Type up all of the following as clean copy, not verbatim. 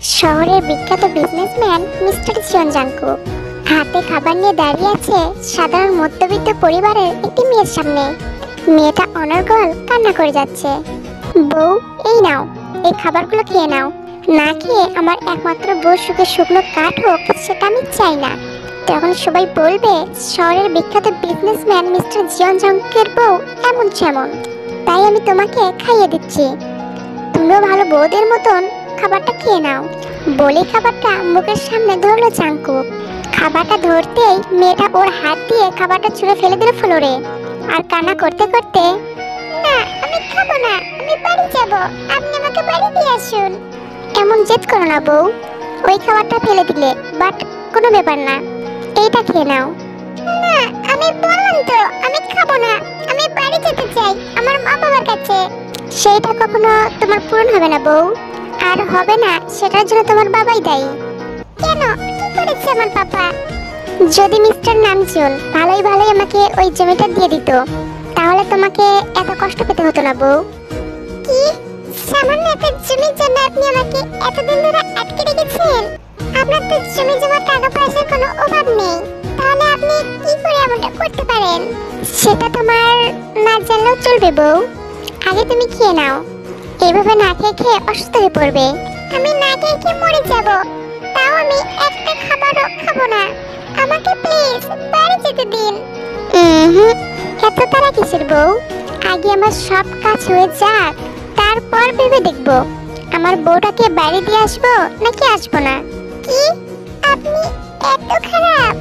শহরের বিখ্যাত businessman mister জিয়ন Jungkook হাতে খাবার নিয়ে দাঁড়িয়ে আছে সাধারণ মধ্যবিত্ত পরিবারের একটি মেয়ের সামনে। মেয়েটা অনর্গল কান্না করে যাচ্ছে। বউ, এই নাও, এই খাবারগুলো খেয়ে নাও। না খেয়ে আমার একমাত্র বউ সুখে শুকনো কাঠ হোক সেটা আমি চাই না। তখন সবাই বলবে শহরের বিখ্যাত বিজনেসম্যান মিস্টার জিয়ন জাংকুকের বউ এমন সেমন, তাই আমি তোমাকে খাইয়ে দিচ্ছি। তুমিও ভালো বউদের মতন খাবারটা খেয়ে নাও। বলে খাবারটা মুখের সামনে ধরলো জাংকুক। খাবারটা ধরতেই মেয়েটা ওর হাত দিয়ে খাবারটা ছুঁড়ে ফেলে দিল ফ্লোরে আর কান্না করতে করতে, না আমি খাবো না, আমি বাড়ি যাব, আপনি আমাকে বাড়ি দিয়ে আসুন। এমন জেদ করো না বউ, ওই খাবারটা ফেলে দিলে, বাট কোনো ব্যাপার না, এইটা খেয়ে নাও। না, আমি বললাম তো আমি খাবো না, আমি বাড়ি যেতে চাই আমার মা বাবার কাছে। সেইটা কখনো তোমার পূরণ হবে না বউ, আর হবে না সেটার জন্য তোমার বাবাই দায়ী। কেন, কি করেছে আমার পাপা? যদি মিস্টার নামজুন ভালোই ভালোই আমাকে ওই জমিটা দিয়ে দিত, তাহলে তোমাকে এত কষ্ট পেতে হতো না বউ। কি সামান্য একটা জমির জন্য আপনি আমাকে এতদিন ধরে আটকে রেখেছেন? আপনার তো জমি জমা টাকা পয়সার কোনো অভাব নেই, তাহলে আপনি কি করে এমনটা করতে পারেন? সেটা তোমার না জানলেও চলবে বউ, আগে তুমি খেয়ে নাও। এভাবে না খেয়ে খেয়ে অসুস্থ হয়ে পড়বে। আমি না খেয়ে খেয়ে মরে যাব, তাও আমি একটা খাবারও খাবো না। আমাকে প্লিজ বাড়ি যেতে দিন। এত তারা কিসের বউ? আগে আমার সব কাজ হয়ে যাক, তারপর ভেবে দেখবো আমার বউটাকে বাড়ি দিয়ে আসবো নাকি আসবো না। কি, আপনি এত খারাপ?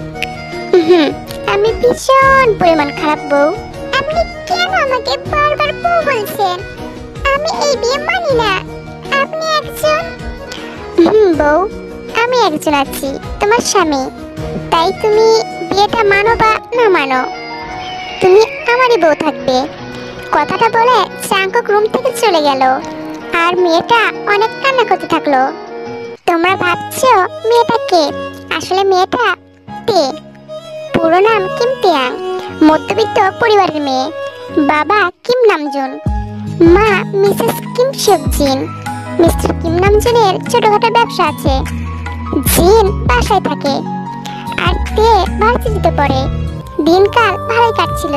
আমি ভীষণ পরিমাণ খারাপ বউ। আপনি কেন আমাকে বারবার বউ বলছেন? আমি এই বিয়ে মানি না। আপনি একজন বউ, আমি একজন আছি তোমার স্বামী, তাই তুমি বিয়েটা মানো বা না মানো, তুমি আমারই বউ থাকবে। কথাটা বলে জাংকুক রুম থেকে চলে গেল আর মেয়েটা অনেক কান্না করতে থাকলো। তোমরা ভাবছো মেয়েটা কে? আসলে মেয়েটা তে, পুরো নাম কিম তেয়াং, মধ্যবিত্ত পরিবারের মেয়ে। বাবা কিম নামজুন, মা মিসেস কিম সেক জিন। মিস্টার কিম নামজুনের ছোটখাটো ব্যবসা আছে। জিন বাসায় থাকে আর তে ভার্সিটিতে পড়ে। দিনকাল ভালোই কাটছিল।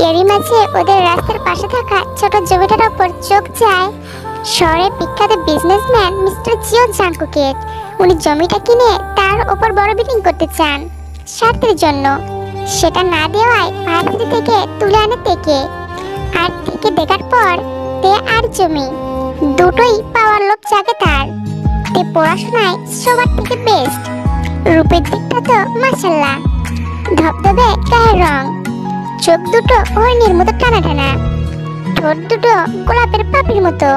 এরই মাঝে ওদের রাস্তার পাশে থাকা ছোট জমিটার ওপর চোখ যায় শহরের বিখ্যাত বিজনেসম্যান মিস্টার জিয়ন জাংকুকের। উনি জমিটা কিনে তার ওপর বড় বিল্ডিং করতে চান স্বার্থের জন্য। সেটা না দেওয়ায় ভার্সিটি থেকে তুলে আনে তেকে। আর থেকে দেখার পর তে আর জমি দুটোই পাওয়ার লোভ জাগে তার। তে পড়াশোনায় সবার থেকে বেস্ট, রূপের দিকটা তো মাশাআল্লাহ, ধবধবে গায়ের রং, চোখ দুটো হরিণের মতো টানা টানা, ঠোঁট দুটো গোলাপের পাপড়ির মতো,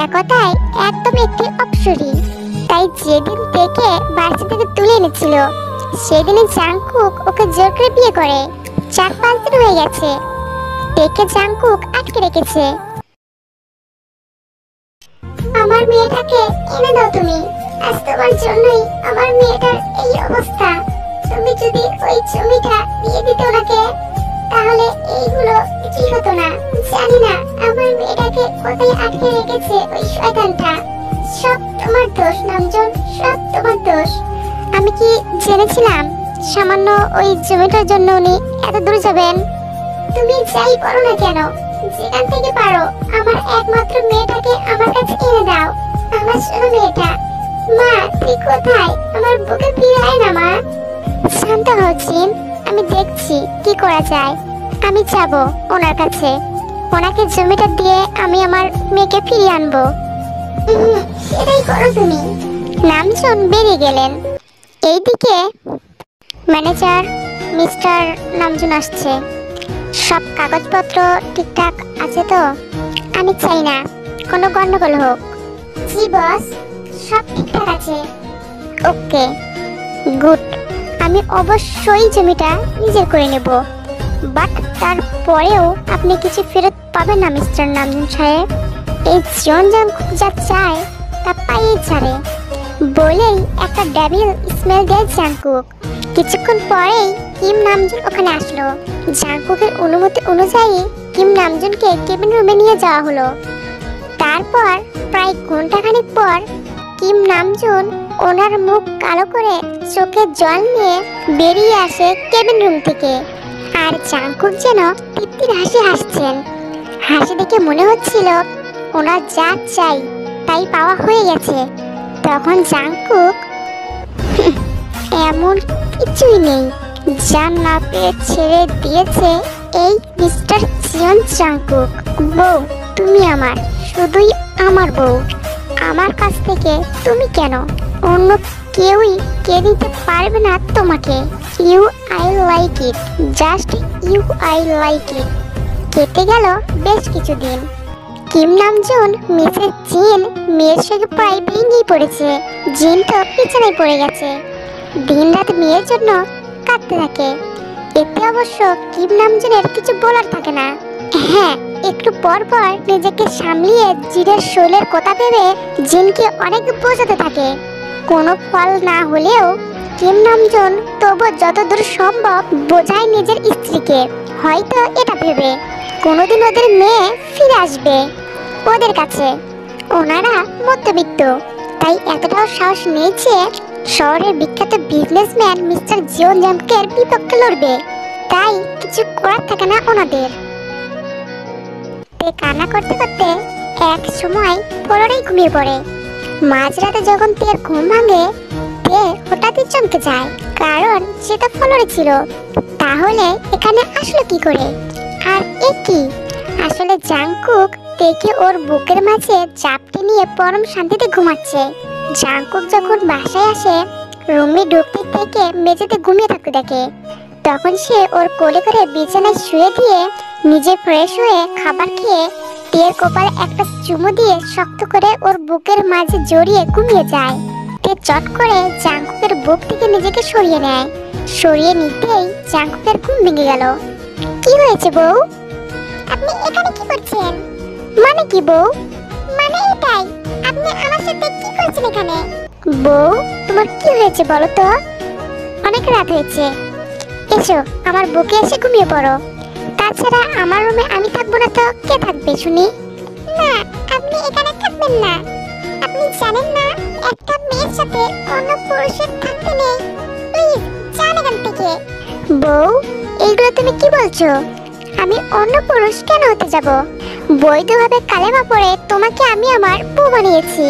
একথায় একদম একটি অপ্সরী। তাই যেদিন থেকে বাড়ি থেকে তুলে এনেছিল সেদিনই জাংকুক ওকে জোর করে বিয়ে করে। 4-5 দিন হয়ে গেছে তেকে জাংকুক আটকে রেখেছে। আমার মেয়েটাকে এনে দাও তুমি, আজ তোমার জন্যই আমার মেয়েটার এই অবস্থা। তুমি যদি ওই জমিটা দিয়ে দিতে ওনাকে, তাহলে এইগুলো কি হতো না। জানি না আমার মেয়েটাকে কোথায় আটকে রেখেছে ওই শয়তানটা। সব তোমার দোষ নামজন, সব তোমার দোষ। আমি কি জেনেছিলাম সামান্য ওই জমিটার জন্য উনি এত দূর যাবেন? তুমি যাই করো না কেন, যেখান থেকে পারো আমার একমাত্র মেয়েটাকে আমার কাছে এনে দাও। আমার শোনো মেয়েটা। মা তুই কোথায়? আমার বুকে ফিরে আয় না মা। শান্ত হও জিন, আমি দেখছি কি করা যায়। আমি যাব ওনার কাছে, ওনাকে জমিটা দিয়ে আমি আমার মেয়েকে ফিরিয়ে আনবো। সেটাই করো তুমি। নামজুন বেরিয়ে গেলেন। এইদিকে ম্যানেজার মিস্টার নামজুন আসছে। সব কাগজপত্র ঠিকঠাক আছে তো? আমি চাই না কোনো গন্ডগোল হোক। জি বস, সব ঠিকঠাক আছে। ওকে, গুড। আমি অবশ্যই জমিটা নিজের করে নেব, বাট তারপরেও আপনি কিছু ফেরত পাবেন না মিস্টার নামজুন সাহেব। এই জিয়ন জাংকুক যা চায় তা পাইয়ে ছাড়ে বলেই একটা ডেভিল স্মেল দেয় জাংকুক। কিছুক্ষণ পরেই কিম নামজুন ওখানে আসলো। জাংকুকের অনুমতি অনুযায়ী কিম নামজুনকে কেবিন রুমে নিয়ে যাওয়া হলো। তারপর প্রায় ঘন্টাখানেক পর কিম নামজুন ওনার মুখ কালো করে চোখে জল নিয়ে বেরিয়ে আসে কেবিন রুম থেকে। আর জাংকুক যেন তৃপ্তির হাসি হাসছেন। হাসি দেখে মনে হচ্ছিল ওনার যা চাই তাই পাওয়া হয়ে গেছে। তখন জাংকুক এমন কিছুই নেই যা না পেয়ে ছেড়ে দিয়েছে এই মিস্টার জিয়ন জাংকুক। বউ তুমি আমার, শুধুই আমার বউ। আমার কাছ থেকে তুমি কেন, অন্য কেউই কে দিতে পারবে না তোমাকে। You I like it, just you I like it. কেটে গেল বেশ কিছুদিন। কিম নামজুন মিসেস জিন মেয়ের সঙ্গে প্রায় ভেঙেই পড়েছে। জিন তো বিছানায় পড়ে গেছে, দিন রাত মেয়ের জন্য কাঁদতে থাকে। এতে অবশ্য কিম নামজুনের কিছু বলার থাকে না। হ্যাঁ, একটু পর পর নিজেকে সামলিয়ে জিনের শৈলের কথা ভেবে জিনকে অনেক বোঝাতে থাকে। কোনো ফল না হলেও কিম নামজুন তবু যতদূর সম্ভব বোঝায় নিজের স্ত্রীকে, হয়তো এটা ভেবে কোনোদিন ওদের মেয়ে ফিরে আসবে ওদের কাছে। ওনারা মধ্যবিত্ত, তাই এতটাও সাহস নেই যে শহরের বিখ্যাত বিজনেসম্যান মিস্টার জিয়ন জাংকুকের বিপক্ষে লড়বে। তাই কিছু করার থাকে না ওনাদের। কান্না করতে করতে এক সময় ফ্লোরেই ঘুমিয়ে পড়ে। মাঝরাতে যখন তের ঘুম ভাঙে, তে হঠাৎই চমকে যায়, কারণ সে তো ফ্লোরে ছিল। তাহলে এখানে আসলো কি করে? আর এ কি? আসলে জাংকুক তেকে ওর বুকের মাঝে চাপটে নিয়ে পরম শান্তিতে ঘুমাচ্ছে। জাংকুক যখন বাসায় আসে, রুমে ঢুকতে থেকে মেঝেতে ঘুমিয়ে থাকতে দেখে। তখন সে ওর কোলে করে বিছানায় শুয়ে দিয়ে নিজে ফ্রেশ হয়ে খাবার খেয়ে তের কপালে একটা চুমু দিয়ে শক্ত করে ওর বুকের মাঝে জড়িয়ে ঘুমিয়ে যায়। তে চট করে জাংকুকের বুক থেকে নিজেকে সরিয়ে নেয়। সরিয়ে নিতেই জাংকুকের ঘুম ভেঙে গেল। কি হয়েছে বউ? আপনি এখানে কি করছেন? মানে কি বউ? মানে এটাই, আপনি আমার সাথে কি করছেন এখানে? বউ, তোমার কি হয়েছে বলো তো? অনেক রাত হয়েছে, এসো আমার বুকে এসে ঘুমিয়ে পড়ো। তাছাড়া আমার রুমে আমি থাকবো না তো কে থাকবে শুনি? না, আপনি এখানে থাকবেন না। আপনি জানেন না একটা মেয়ের সাথে অন্য পুরুষের থাকতে নেই। প্লিজ যান এখান থেকে। বউ, এইগুলো তুমি কি বলছো? আমি অন্য পুরুষ কেন হতে যাব? বৈধভাবে কালেমা পড়ে তোমাকে আমি আমার বউ বানিয়েছি।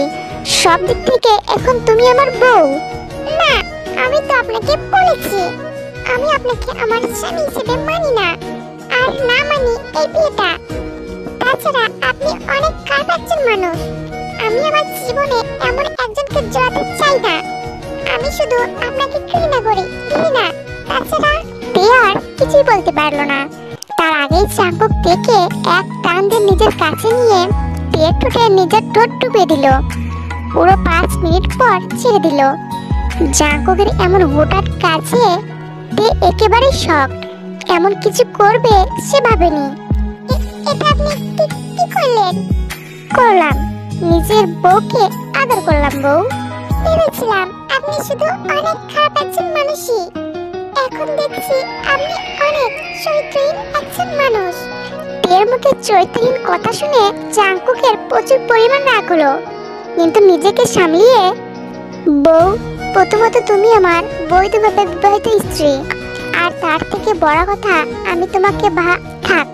সব দিক থেকে এখন তুমি আমার বউ। না, আমি তো আপনাকে বলেছি আমি আপনাকে আমার স্বামী হিসেবে মানি না, আর না মানি এই বিয়েটা। তাছাড়া আপনি অনেক খারাপ একজন মানুষ। আমি আমার জীবনে এমন একজনকে জড়াতে চাই না। আমি শুধু আপনাকে ঘৃণা করি, ঘৃণা। তাছাড়া তে আর কিছুই বলতে পারলো না। তার আগেই জাংকুক তেকে এক টান দিয়ে নিজের কাছে নিয়ে তের ঠোঁটে নিজের ঠোঁট ডুবিয়ে দিল। পুরো 5 মিনিট পর ছেড়ে দিল। জাংকুকের এমন হঠাৎ কাজে তে একেবারে শক। এমন কিছু করবে সে ভাবেনি। এটা আপনি কি করলেন? করলাম, নিজের বউকে আদর করলাম বউ। ভেবেছিলাম আপনি শুধু অনেক খারাপ একজন মানুষই। এখন দেখছি আপনি অনেক চরিত্রহীন একজন মানুষ। তের মুখে চরিত্রহীন কথা শুনে জাংকুকের প্রচুর পরিমাণ রাগ হলো, কিন্তু নিজেকে সামলিয়ে, বউ, প্রথমত তুমি আমার বৈধভাবে বিবাহিত স্ত্রী, আর তার থেকে বড় কথা আমি তোমাকে থাক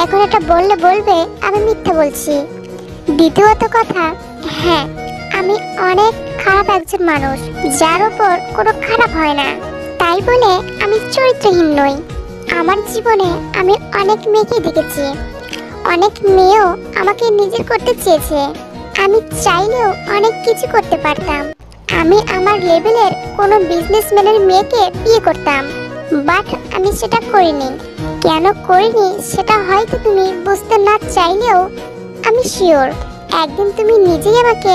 এখন এটা বললে বলবে আমি মিথ্যা বলছি। দ্বিতীয়ত কথা, হ্যাঁ, আমি অনেক খারাপ একজন মানুষ, যার উপর কোনো খারাপ হয় না। তাই বলে আমি চরিত্রহীন নই। আমার জীবনে আমি অনেক মেয়েকে দেখেছি, অনেক মেয়েও আমাকে নিজের করতে চেয়েছে। আমি চাইলেও অনেক কিছু করতে পারতাম। আমি আমার লেভেলের কোনো বিজনেসম্যানের মেয়েকে বিয়ে করতাম, বাট আমি সেটা করিনি। কেন করিনি সেটা হয়তো তুমি বুঝতে না চাইলেও আমি শিওর একদিন তুমি নিজেই আমাকে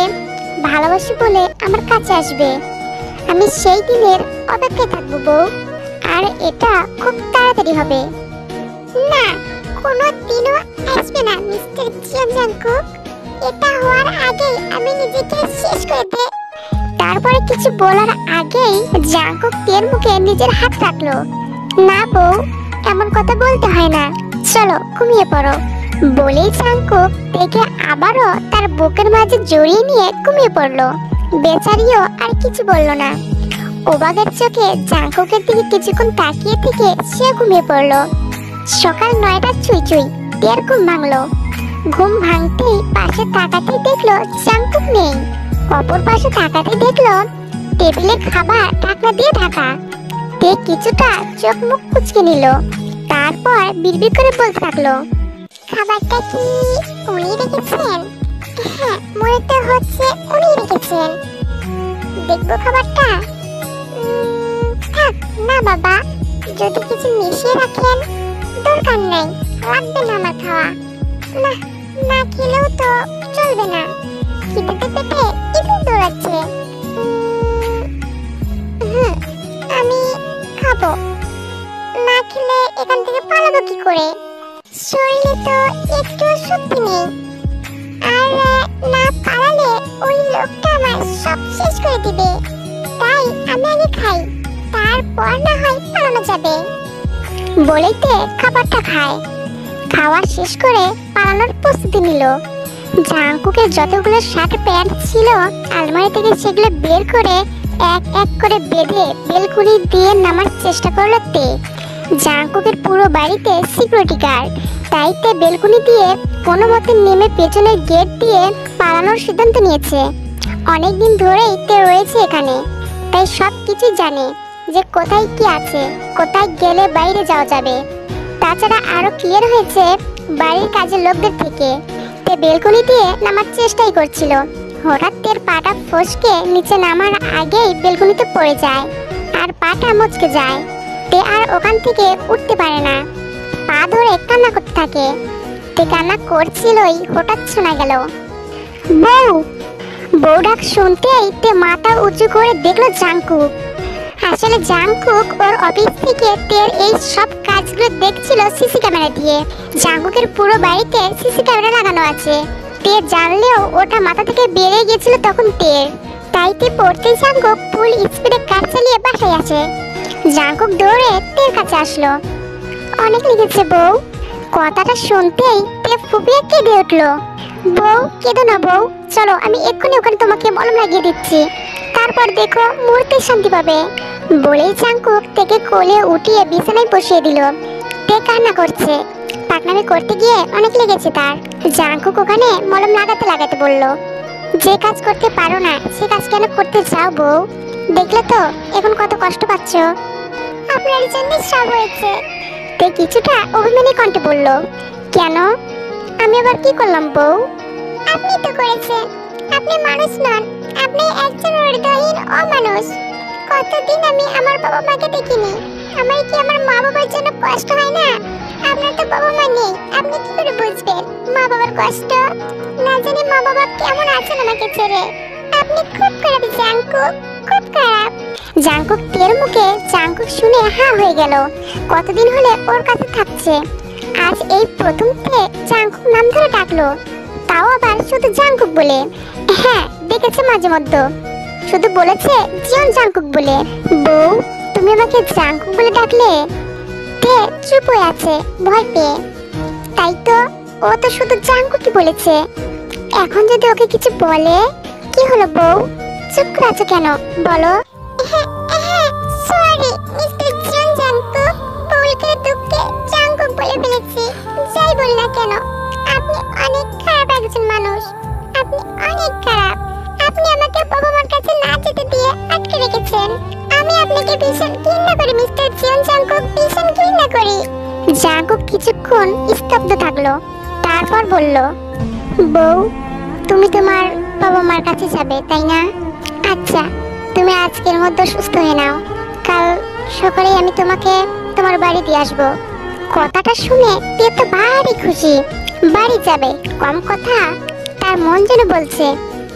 ভালোবাসি বলে আমার কাছে আসবে। আমি সেই দিনের অপেক্ষায় থাকবো বউ, আর এটা খুব তাড়াতাড়ি হবে। না, কোনো দিনও আসবে না মিস্টার জিয়ন জাংকুক। এটা হওয়ার আগেই আমি নিজেকে শেষ করে দে। তারপরে কিছু বলার আগেই জাংকুক তের মুখে নিজের হাত রাখলো। না বউ, এমন কথা বলতে হয় না, চলো ঘুমিয়ে পড়ো। বলেই জাংকুক তেকে আবারও তার বুকের মাঝে জড়িয়ে নিয়ে ঘুমিয়ে পড়লো। বেচারিও আর কিছু বলল না। অবাকের চোখে জাঙ্কুকের দিকে কিছুক্ষণ তাকিয়ে থেকে সে ঘুমিয়ে পড়লো। সকাল 9টা চুই চুই টের ঘুম ভাঙলো। ঘুম ভাঙতেই পাশে তাকাতেই দেখলো জাঙ্কুক নেই। অপর পাশে তাকাতেই দেখলো টেবিলে খাবার ঢাকনা দিয়ে ঢাকা। তে কিছুটা চোখ মুখ কুচকে নিল, তারপর বিড়বিড় করে বলতে থাকলো, খাবারটা কি উনি রেখেছেন? হ্যাঁ, মনে তো হচ্ছে উনি রেখেছেন। দেখবো খাবারটা? থাক না বাবা, যদি কিছু মিশিয়ে রাখেন। দরকার নাই, লাগবে না আমার খাওয়া। না, না খেলেও তো চলবে না, খিদেতে পেটে ইঁদুর দৌড়াচ্ছে। আমি খাবো, না খেলে এখান থেকে পালাবো কি করে? শরীরে তো একটু শক্তি নেই, আর না পালালে ওই লোকটা আমার সব শেষ করে দিবে। তাই আমি আগে খাই, তারপর না হয় পালানো যাবে। বলেইতে খাবারটা খায়। খাওয়া শেষ করে পালানোর প্রস্তুতি নিল। জাঙ্কুকের যতগুলো শার্ট প্যান্ট ছিল আলমারি থেকে সেগুলো বের করে এক এক করে বেঁধে বেলকুনি দিয়ে নামার চেষ্টা করলো তে। জাঙ্কুকের পুরো বাড়িতে সিকিউরিটি গার্ড, তাই তে বেলকুনি দিয়ে কোনো মতে নেমে পেছনের গেট দিয়ে পালানোর সিদ্ধান্ত নিয়েছে। অনেকদিন ধরেই তে রয়েছে এখানে, তাই সব কিছু জানে যে কোথায় কি আছে, কোথায় গেলে বাইরে যাওয়া যাবে। তাছাড়া আরো ক্লিয়ার হয়েছে বাড়ির কাজের লোকদের থেকে। তে বেলকনি দিয়ে নামার চেষ্টাই করছিল, হঠাৎ তের পাটা ফসকে নিচে নামার আগেই বেলকনিতে পড়ে যায় আর পাটা মচকে যায়। তে আর ওখান থেকে উঠতে পারে না, পা ধরে কান্না করতে থাকে। তে কান্না করছিলই হঠাৎ শোনা গেল বউ। বউ ডাক শুনতেই তে মাথা উঁচু করে দেখলো জাঙ্কুক। আসলে জাঙ্কুক ওর অফিস থেকে তের এই সব কাজগুলো দেখছিল সিসি ক্যামেরা দিয়ে। জাঙ্কুকের পুরো বাড়িতে সিসি ক্যামেরা লাগানো আছে। তে জানলেও ওটা মাথা থেকে বেরিয়ে গেছিল তখন তের, তাই তে পড়তে জাঙ্কুক ফুল স্পিডে কার চালিয়ে বাসায় আসে। জাঙ্কুক দৌড়ে তের কাছে আসলো। অনেক লেগেছে বউ। কথাটা শুনতেই তে ফুপিয়ে কেঁদে উঠলো। বউ কেঁদো না বউ, চলো আমি এক্ষুনি ওখানে তোমাকে মলম লাগিয়ে দিচ্ছি, তারপর দেখো মুহূর্তে শান্তি পাবে। বলেই জাঙ্কুক থেকে কোলে উঠিয়ে বিছানায় বসিয়ে দিল। তে কান্না করছে, পাকনামি করতে গিয়ে অনেক লেগেছে তার। জাঙ্কুক ওখানে মলম লাগাতে লাগাতে বলল, যে কাজ করতে পারো না সে কাজ কেন করতে চাও বউ? দেখলে তো এখন কত কষ্ট পাচ্ছ। আপনার জন্য সব হয়েছে। তে কিছুটা অভিমানী কণ্ঠে বলল, কেন? আমি আবার কি করলাম বউ? আপনি তো করেছেন। আপনি মানুষ নন, আপনি একজন হৃদয়হীন অমানুষ। কতদিন আমি আমার বাবা মাকে দেখিনি। আমার কি আমার মা বাবার জন্য কষ্ট হয় না? আপনার তো বাবা মা নেই, আপনি কি করে বুঝবেন মা বাবার কষ্ট? না জানি মা বাবা কেমন আছেন আমাকে ছেড়ে। আপনি খুব খারাপ জাঙ্কুক, খুব খারাপ। জাঙ্কুক তের মুখে জাঙ্কুক শুনে হা হয়ে গেল। কতদিন হলে ওর কাছে থাকছে, আজ এই প্রথম তে জাঙ্কুক নাম ধরে ডাকলো, তাও আবার শুধু জাঙ্কুক বলে। হ্যাঁ দেখেছে মাঝে মধ্যে, শুধু বলেছে জীবন জাঙ্কুক বলে। বউ তুমি আমাকে জাঙ্কুক বলে ডাকলে? তে চুপ হয়ে আছে ভয় পেয়ে। তাই তো, ও তো শুধু জাঙ্কুকই বলেছে। এখন যদি ওকে কিছু বলে? কি হলো বউ, চুপ করে আছো কেন, বলো। সরি মিস্টার জীবন জাঙ্কুক, ভুল করে দুঃখে জাঙ্কুক বলে ফেলেছি। যাই বল না কেন, আপনি অনেক খারাপ একজন মানুষ। আপনি অনেক খারাপ। আপনি আমাকে বাবা মার কাছে না যেতে দিয়ে আটকে রেখেছেন। আমি আপনাকে ভীষণ ঘৃণা করি মিস্টার জীবন জাঙ্কুক, ভীষণ ঘৃণা করি। জাঙ্কুক কিছুক্ষণ স্তব্ধ থাকলো, তারপর বলল, বউ তুমি তোমার বাবা মার কাছে যাবে তাই না? আচ্ছা তুমি আজকের মধ্যে সুস্থ হয়ে নাও, কাল সকালে আমি তোমাকে তোমার বাড়ি দিয়ে আসবো। কথাটা শুনে তে তো ভারী খুশি। বাড়ি যাবে, কম কথা। তার মন যেন বলছে,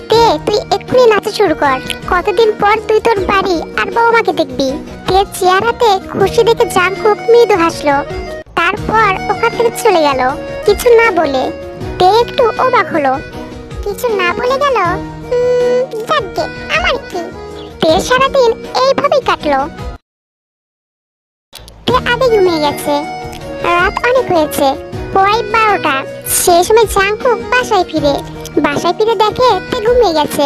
তে তুই এক্ষুনি নাচা শুরু কর, কতদিন পর তুই তোর বাড়ি আর বাবা মাকে দেখবি। তে চেহারাতে খুশি দেখে জাঙ্কুক মৃদু হাসলো, তারপর ওখান থেকে চলে গেল কিছু না বলে। তে একটু অবাক হলো, কিছু না বলে গেল। যাকগে, আমার কি। তে সারাদিন এইভাবেই কাটলো। তে আগে ঘুমিয়ে গেছে, রাত অনেক হয়েছে, প্রায় 12টা। সেই সময় জাঙ্কুক বাসায় ফিরে দেখে তে ঘুমিয়ে গেছে।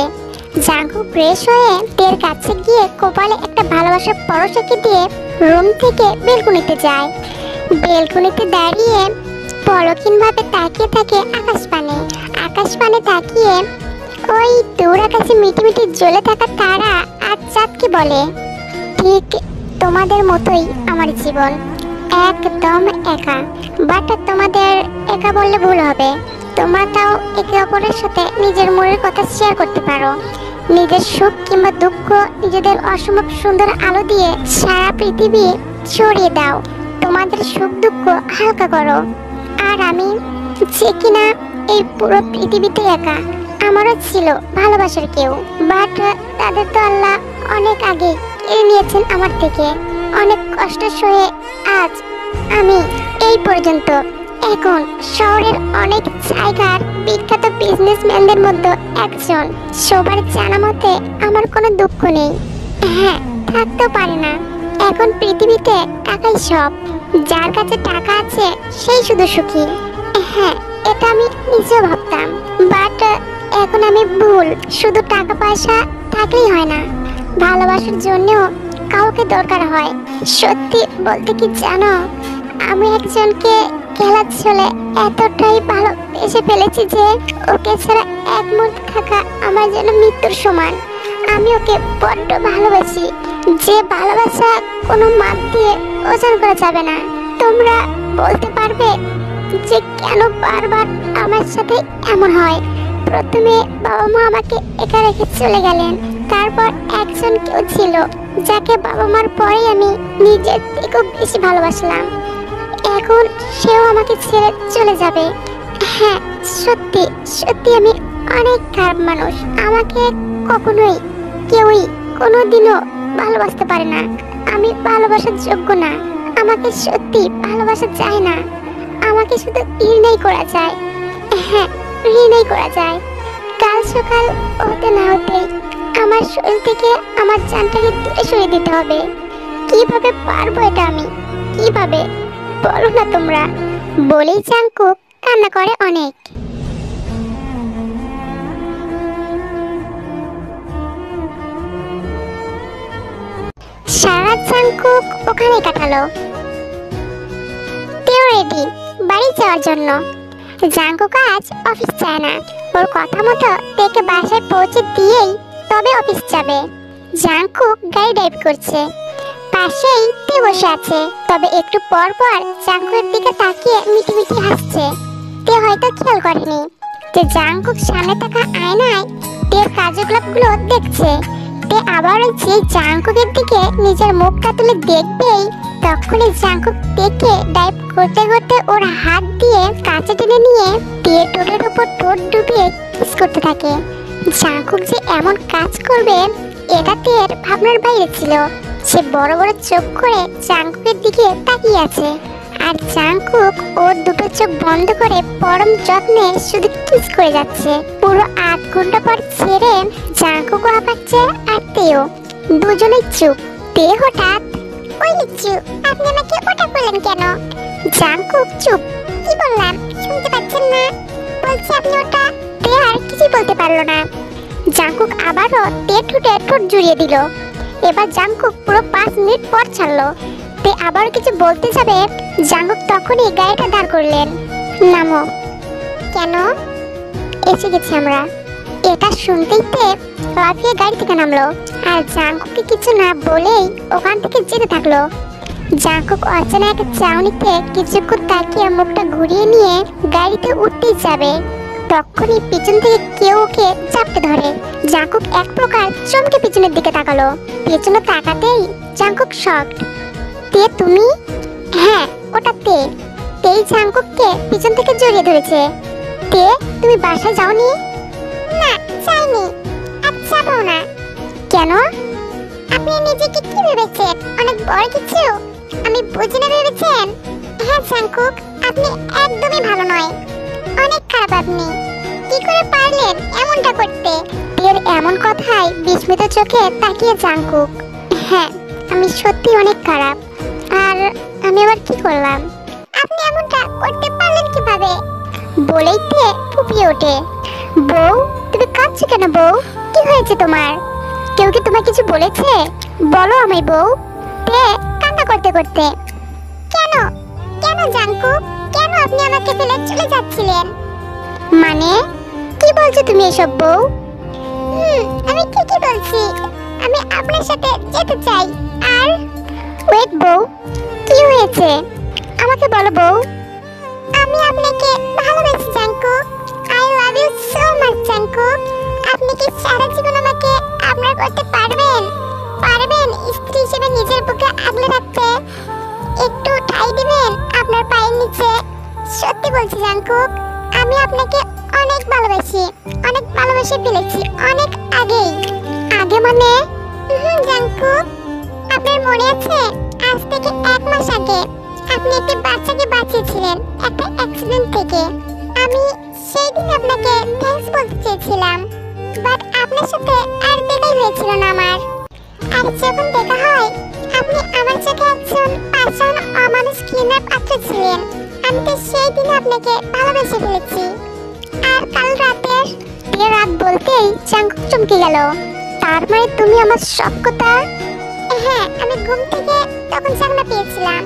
জাঙ্কুক ফ্রেশ হয়ে তের কাছে গিয়ে কপালে একটা ভালোবাসার পরশ এঁকে দিয়ে রুম থেকে বেলকনিতে যায়। বেলকনিতে দাঁড়িয়ে পলকহীনভাবে তাকিয়ে থাকে আকাশ পানে তাকিয়ে ওই দূর আকাশে মিটি মিটি জ্বলে থাকা তারা আর চাঁদকে বলে, ঠিক তোমাদের মতোই আমার জীবন, একদম একা। বাট তোমাদের একা বললে ভুল হবে, তোমরা তাও একে অপরের সাথে নিজের মনের কথা শেয়ার করতে পারো। নিজের সুখ কিংবা দুঃখ নিজেদের অসম্ভব সুন্দর আলো দিয়ে সারা পৃথিবী ছড়িয়ে দাও। তোমাদের সুখ দুঃখ হালকা করো। আর আমি যে কিনা এই পুরো পৃথিবীতে একা, আমারও ছিল ভালোবাসার কেউ, বাট তাদের তো আল্লাহ অনেক আগে কেড়ে নিয়েছেন আমার থেকে। অনেক কষ্ট সয়ে আজ আমি এই পর্যন্ত। এখন শহরের অনেক জায়গার বিখ্যাত বিজনেসম্যানদের মধ্যে একজন। সবার জানা মতে আমার কোনো দুঃখ নেই, হ্যাঁ থাকতেও পারে না। এখন পৃথিবীতে টাকাই সব, যার কাছে টাকা আছে সেই শুধু সুখী। হ্যাঁ এটা আমি নিজেও ভাবতাম, বাট এখন আমি ভুল। শুধু টাকা পয়সা থাকলেই হয় না, ভালোবাসার জন্যও কাউকে দরকার হয়। সত্যি বলতে কি জানো, আমি একজনকে খেলার ছলে এতটাই ভালোবেসে ফেলেছি যে ওকে ছাড়া এক মুহূর্ত থাকা আমার জন্য মৃত্যুর সমান। আমি ওকে বড্ড ভালোবাসি, যে ভালোবাসা কোনো মাপ দিয়ে ওজন করা যাবে না। তোমরা বলতে পারবে যে কেন বারবার আমার সাথে এমন হয়? প্রথমে বাবা মা আমাকে একা রেখে চলে গেলেন, তারপর একজন কেউ ছিল যাকে বাবা মার পরে আমি নিজের থেকেও বেশি ভালোবাসলাম। এখন সেও আমাকে ছেড়ে চলে যাবে। হ্যাঁ সত্যি সত্যি আমি অনেক খারাপ মানুষ। আমাকে কখনোই কেউই কোনোদিনও ভালোবাসতে পারে না। আমি ভালোবাসার যোগ্য না, আমাকে সত্যি ভালোবাসা যায় না। আমাকে শুধু ঘৃণাই করা যায়, হ্যাঁ ঘৃণাই করা যায়। কাল সকাল হতে না হতে আমার শরীর থেকে আমার জানটাকে দূরে সরিয়ে দিতে হবে। কিভাবে পারবো এটা আমি? কিভাবে বলো না তোমরা? বলেই জাঙ্কুক কান্না করে অনেক। সারা জাঙ্কুক ওখানে কাটালো। তেও রেডি বাড়ি যাওয়ার জন্য। জাঙ্কুক আজ অফিস যায় না, ওর কথা মতো তেকে বাসায় পৌঁছে দিয়েই তবে অফিস যাবে। জাঙ্কুক গাড়ি ড্রাইভ করছে, পাশেই তে বসে আছে। তবে একটু পর পর জাঙ্কুকের দিকে তাকিয়ে মিটি মিটি হাসছে। তে হয়তো খেয়াল করেনি যে জাঙ্কুক সামনে থাকা আয়নায় তের কার্যকলাপগুলো দেখছে। তে আবারও যে জাঙ্কুকের দিকে নিজের মুখটা তুলে দেখবেই, তখনই জাঙ্কুক তেকে ডাইভ করতে করতে ওর হাত দিয়ে কাছে টেনে নিয়ে তের ঠোঁটের উপর ঠোঁট ডুবিয়ে কিস করতে থাকে। জাঙ্কুক যে এমন কাজ করবে এটা তের ভাবনার বাইরে ছিল। সে বড় বড় চোখ করে জাঙ্কুকের দিকে তাকিয়ে আছে, আর জাঙ্কুক ওর দুটো চোখ বন্ধ করে পরম যত্নে শুধু কিস করে যাচ্ছে। পুরো 8 ঘন্টা পর ছেড়ে জাঙ্কুকও হাঁপাচ্ছে আর তেও দুজনেই চুপ। তে হঠাৎ, ওই লিচু আপনি আমাকে ওটা বললেন কেন? জাঙ্কুক চুপ। কি বললাম শুনতে পাচ্ছেন না? বলছি আপনি ওটা। তে আর কিছু বলতে পারলো না। জাঙ্কুক আবারও তের ঠোঁটে ঠোঁট জুড়িয়ে দিল। এবার জাঙ্কুক পুরো 5 মিনিট পর ছাড়লো। তে আবার কিছু বলতে যাবে, জাঙ্কুক তখনই গাড়িটা দাঁড় করলেন। নামো। কেন? এসে গেছি আমরা। এটা শুনতেই তে লাফিয়ে গাড়ি থেকে নামলো, আর জাঙ্কুককে কিছু না বলেই ওখান থেকে যেতে থাকলো। জাঙ্কুক অচেনা একটা চাউনিতে কিছুক্ষণ তাকিয়ে মুখটা ঘুরিয়ে নিয়ে গাড়িতে উঠতেই যাবে, তখনই পিছন থেকে কেউ ওকে চাপতে ধরে। জাঙ্কুক এক প্রকার চমকে পিছনের দিকে তাকালো। পেছনে তাকাতেই জাঙ্কুক শকড। তে তুমি? হ্যাঁ ওটা তে। তেই জাঙ্কুককে পিছন থেকে জড়িয়ে ধরেছে। তে তুমি বাসায় যাওনি? না যাইনি। আর যাবো না। কেন? আপনি নিজেকে কি ভেবেছেন? অনেক বড় কিছু? আমি বুঝি না ভেবেছেন? হ্যাঁ জাঙ্কুক আপনি একদমই ভালো নয়, অনেক খারাপ। আপনি কি করে পারলেন এমনটা করতে? তের এমন কথায় বিস্মিত চোখে তাকিয়ে জাঙ্কুক, হ্যাঁ আমি সত্যি অনেক খারাপ। আর আমি আবার কি করলাম? আপনি এমনটা করতে পারলেন কিভাবে? বলেই তে ফুপিয়ে ওঠে। বউ, তুমি কাঁদছো কেন বউ? কি হয়েছে তোমার? কেউ কি তোমায় কিছু বলেছে? বলো আমায় বউ। তে কান্না করতে করতে। কেন কেন জাঙ্কুক, কেন আপনি আমাকে ফেলে চলে যাচ্ছিলেন? মানে কি বলছো তুমি এসব বউ? আমি ঠিকই বলছি, আমি আপনার সাথে যেতে চাই। আর ওয়েট বউ, কি হয়েছে আমাকে বলো বউ। আমি আপনাকে ভালোবাসি Jungkook. I love you so much Jungkook. আপনি কি সারা জীবন আমাকে আপনার করতে পারবেন? পারবেন স্ত্রী হিসেবে নিজের বুকে আগলে রাখতে? একটু ঠাঁই দিবেন আপনার পায়ের নিচে? সত্যি বলছি জাঙ্কুক, আমি আপনাকে অনেক ভালোবাসি, অনেক ভালোবেসে ফেলেছি, অনেক আগেই। আগে মানে জাঙ্কুক, আপনার মনে আছে আজ থেকে 1 মাস আগে আপনি একটা বাচ্চাকে বাঁচিয়েছিলেন একটা অ্যাক্সিডেন্ট থেকে? আমি সেই দিন আপনাকে থ্যাঙ্কস বলতে চেয়েছিলাম, বাট আপনার সাথে আর দেখাই হয়েছিল না আমার। আর যখন দেখা হয় আপনি আমার চোখে একজন পাষাণ অমানুষ ঘৃণার পাত্র ছিলেন। আমি তো সেই দিন আপনাকে ভালোবেসে ফেলেছি। আর কাল রাতের রাত বলতেই জাঙ্কুক চমকে গেল। তার মানে তুমি আমার সব কথা? হ্যাঁ, আমি ঘুম থেকে তখন জানলা পেয়েছিলাম,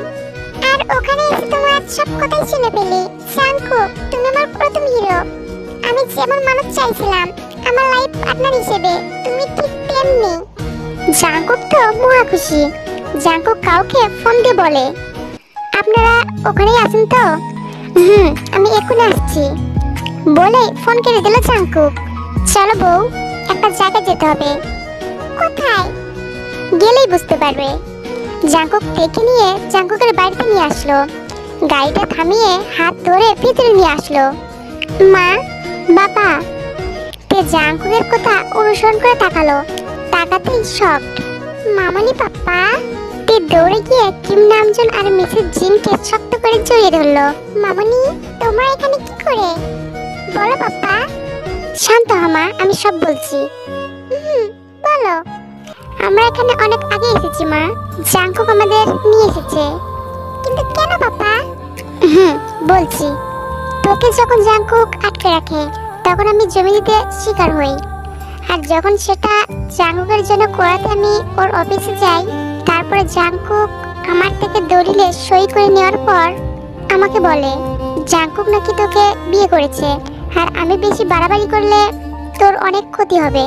আর ওখানে এসে তোমার সব কথাই শুনে ফেলি। জাঙ্কুক, তুমি আমার প্রথম হিরো। আমি যেমন মানুষ চাইছিলাম আমার লাইফ পার্টনার হিসেবে, তুমি ঠিক তেমনি। জাঙ্কুক তো মহা খুশি। জাঙ্কুক কাউকে ফোন দিয়ে বলে, আপনারা ওখানেই আছেন তো? আমি এক্ষুনি আসছি বলে ফোন কেটে দিল জাঙ্কুক। চলো বউ, একটা জায়গায় যেতে হবে। কোথায়? গেলেই বুঝতে পারবে। জাঙ্কুক ডেকে নিয়ে জাঙ্কুকের বাড়িতে নিয়ে আসলো। গাড়িটা থামিয়ে হাত ধরে ভিতরে নিয়ে আসলো। মা, বাবা। তে জাঙ্কুকের কথা অনুসরণ করে তাকালো। তাকাতেই শকড। মামনি পাপ্পা। তে দৌড়ে গিয়ে কিম নামজুন আর মিসেস জিনকে শক্ত করে জড়িয়ে ধরলো। মামনি, তোমরা এখানে কি করে? বলো পাপ্পা। শান্ত হ মা, আমি সব বলছি। বলো। আমরা এখানে অনেক আগে এসেছি মা, জাঙ্কুক আমাদের নিয়ে এসেছে। কিন্তু কেন পাপা? বলছি। তোকে যখন জাঙ্কুক আটকে রাখে তখন আমি জমি দিতে শিকার হই, আর যখন সেটা জাঙ্কুকের জন্য করাতে আমি ওর অফিসে যাই, তারপরে জাঙ্কুক আমার থেকে দলিলে সই করে নেওয়ার পর আমাকে বলে জাঙ্কুক নাকি তোকে বিয়ে করেছে, আর আমি বেশি বাড়াবাড়ি করলে তোর অনেক ক্ষতি হবে।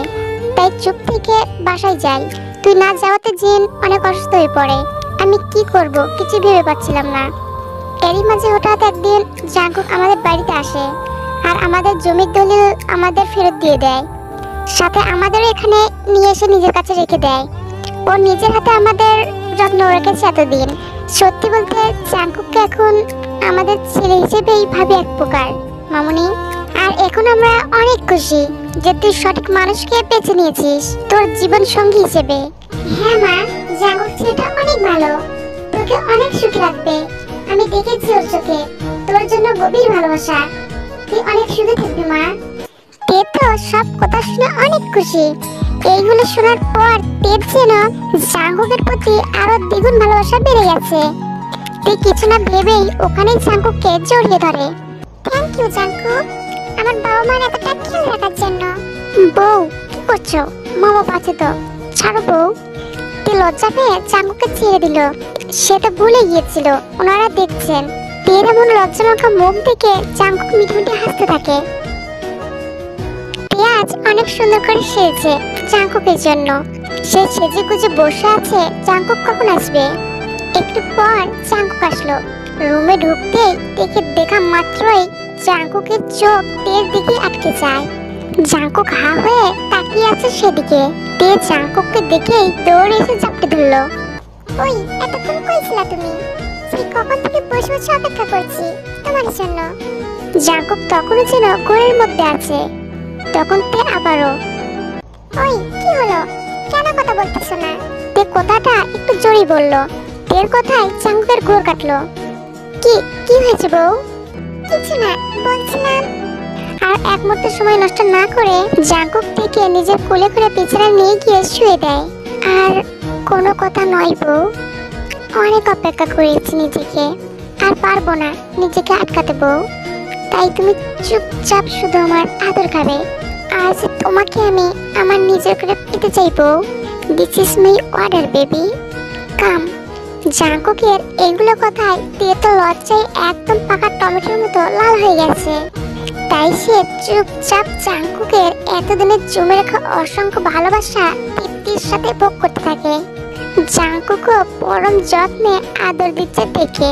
তাই চুপ থেকে বাসায় যাই। তুই না যাওয়াতে জিন অনেক অসুস্থ হয়ে পড়ে। আমি কি করব কিছু ভেবে পাচ্ছিলাম না। এরই মাঝে হঠাৎ একদিন জাঙ্কুক আমাদের বাড়িতে আসে আর আমাদের জমির দলিল আমাদের ফেরত দিয়ে দেয়, সাথে আমাদের এখানে নিয়ে এসে নিজের কাছে রেখে দেয়। ও নিজের হাতে আমাদের যত্ন রেখেছে এতদিন। সত্যি বলতে জাঙ্কুককে এখন আমাদের ছেলে হিসেবেই ভাবি এক প্রকার মামুনি। আর এখন আমরা অনেক খুশি যে তুই সঠিক মানুষকে বেছে নিয়েছিস তোর জীবন সঙ্গী হিসেবে। হ্যাঁ মা, জাঙ্কুক ছেলেটা অনেক ভালো, তোকে অনেক সুখ লাগবে। আমি দেখেছি ওর চোখে তোর জন্য গভীর ভালোবাসা। তুই অনেক সুখে থাকবি মা। তে তো সব কথা শুনে অনেক খুশি। এইগুলো শোনার পর তের যেন জাঙ্কুকের প্রতি আরো দ্বিগুণ ভালোবাসা বেড়ে গেছে। তে কিছু না ভেবেই ওখানেই জাঙ্কুককে জড়িয়ে ধরে। থ্যাংক ইউ জাঙ্কুক, আমার বাবা মার এতটা খেয়াল রাখার জন্য। বউ, কি করছো? মামা পাচ্ছে তো, ছাড়ো বউ। তে লজ্জা পেয়ে জাঙ্কুককে ছেড়ে দিল। সে তো ভুলে গিয়েছিল ওনারা দেখছেন। তের এমন লজ্জামাখা মুখ দেখে জাঙ্কুক মিটমিটে হাসতে থাকে। তে আজ অনেক সুন্দর করে সেজেছে জাঙ্কুকের জন্য। সে সেজে গুজে বসে আছে জাঙ্কুক কখন আসবে। একটু পর জাঙ্কুক আসলো। রুমে ঢুকতেই দেখা মাত্রই জাঙ্কুকের চোখ তের দিকে আটকে যায়। জাঙ্কুক হা হয়ে তাকিয়ে আছে সেদিকে। তে জাঙ্কুককে দেখেই দৌড়ে এসে চাপটে ধরলো। ওই, এতক্ষণ কই ছিলা তুমি? সেই কখন থেকে বসে বসে অপেক্ষা করছি তোমার জন্য। জাঙ্কুক তখনও যেন ঘোরের মধ্যে আছে। তখন তে আবারও, ওই কি হলো, কেন কথা বলতেছ না? তে কথাটা একটু জোরে বলল। তের কথায় জাঙ্কুকের ঘোর কাটলো। কি কি হয়েছে বউ? কিছু না, বলছিলাম। আর এক মুহূর্ত সময় নষ্ট না করে জাঙ্কুক থেকে নিজের কোলে করে বিছানায় নিয়ে গিয়ে শুয়ে দেয়। আর কোনো কথা নয় বউ, অনেক অপেক্ষা করেছি নিজেকে, আর পারবো না নিজেকে আটকাতে বউ। তাই তুমি চুপচাপ শুধু আমার আদর খাবে। আজ তোমাকে আমি আমার নিজের করে পেতে চাইবো। This is my order baby, come. জাঙ্কুকের এগুলো কথায় দিয়ে তো লজ্জায় একদম পাকা টমেটোর মতো লাল হয়ে গেছে। তাই সে চুপচাপ জাঙ্কুকের এতদিনের জমে রাখা অসংখ্য ভালোবাসা তৃপ্তির সাথে ভোগ করতে থাকে। জাঙ্কুকও পরম যত্নে আদর দিচ্ছে দেখে